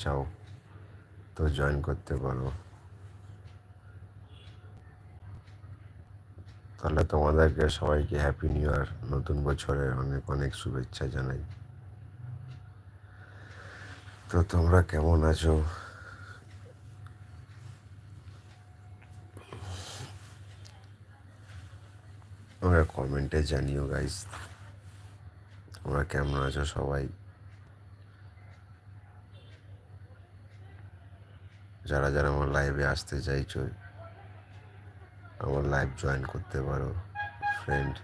চাও তো জয়েন করতে পারো। তাহলে তোমাদেরকে সবাইকে হ্যাপি নিউ ইয়ার, নতুন বছরের অনেক অনেক শুভেচ্ছা জানাই। তো তোমরা কেমন আছো? তোমরা কমেন্টে জানিও গাইস, তোমরা কেমন আছো সবাই। যারা যারা আমার লাইভে আসতে চাইছো আমার লাইভ জয়েন করতে পারো ফ্রেন্ড।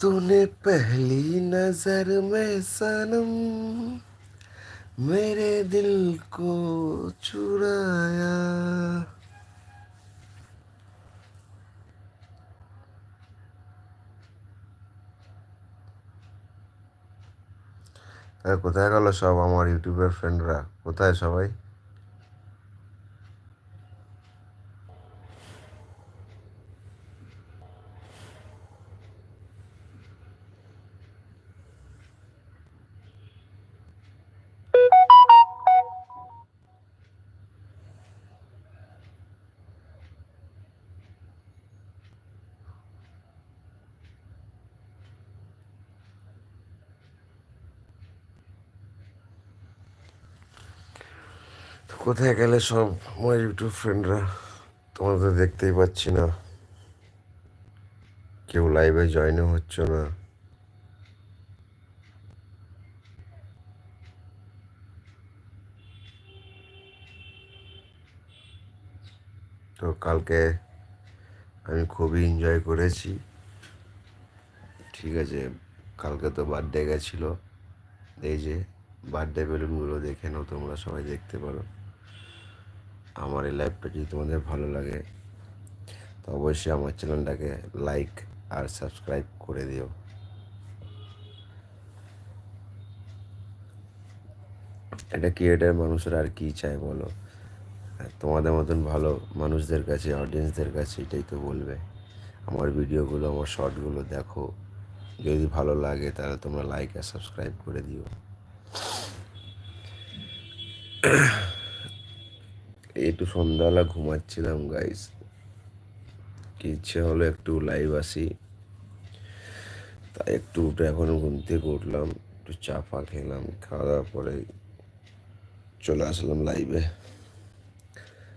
तूने पहली नजर में सनम मेरे दिल को चुराया। কোথায় গেল সব আমার ইউটিউবের ফ্রেন্ডরা? কোথায় সবাই? কোথায় গেলে সব আমার ইউটিউব ফ্রেন্ডরা? তোমাদের তো দেখতেই পাচ্ছি না, কেউ লাইভে জয়েনও হচ্ছে না। তো কালকে আমি খুবই এনজয় করেছি। ঠিক আছে, কালকে তো বার্থডে গেছিলো। এই যে বার্থডে বেলুনগুলো দেখে নাও, তোমরা সবাই দেখতে পারো। আমার এই লাইভটা যদি তোমাদের ভালো লাগে তো অবশ্যই আমার চ্যানেলটাকে লাইক আর সাবস্ক্রাইব করে দিও। এটা ক্রিয়েটার মানুষের আর কি চায় বলো? তোমাদের মতন ভালো মানুষদের কাছে, অডিয়েন্সদের কাছে এটাই তো বলবে, আমার ভিডিওগুলো, আমার শর্টগুলো দেখো, যদি ভালো লাগে তাহলে তোমরা লাইক আর সাবস্ক্রাইব করে দিও। একটু সন্ধ্যাবেলা ঘুমাচ্ছিলাম গাইস, কি ইচ্ছে হলো একটু লাইভ আসি, তাই একটু উঠে এখন ঘুম থেকে উঠলাম, একটু চা ফা খেলাম, খাওয়া দাওয়ার পরে চলে আসলাম লাইভে।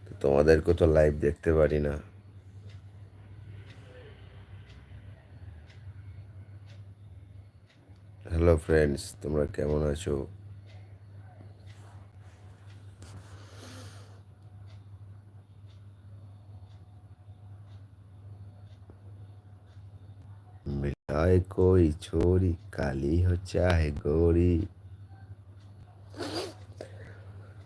তো তোমাদেরকে তো লাইভ দেখতে পারি না। হ্যালো ফ্রেন্ডস, তোমরা কেমন আছো? मिलाए कोई छोरी काली हो चाहे गोरी,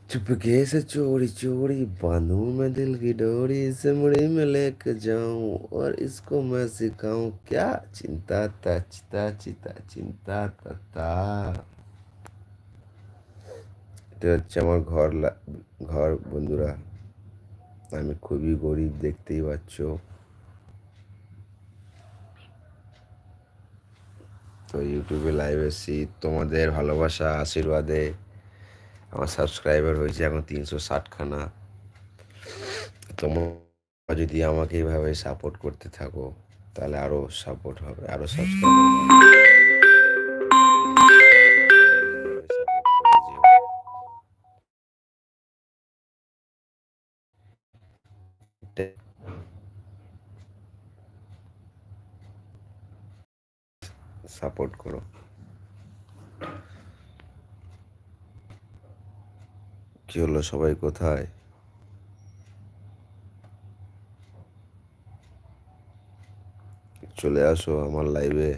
चुपके से चोरी चोरी बांधूं मैं दिल की डोरी, सिमड़ी में लेके जाऊं और इसको मैं सिखाऊं क्या चिंता ता चिता चिता चिंता ता। এটা হচ্ছে আমার ঘর বন্ধুরা। আমি খুবই গরিব, দেখতেই পাচ্ছ। তো ইউটিউবে লাইভ এসেছি তোমাদের ভালোবাসা আশীর্বাদে। আমার সাবস্ক্রাইবার হয়েছে এখন 360খানা। তোমরা যদি আমাকে এইভাবে সাপোর্ট করতে থাকো তাহলে আরও সাপোর্ট হবে, আরও সাপোর্ট করো। কি হলো, সবাই কোথায়? চলে আসো আমার লাইভে।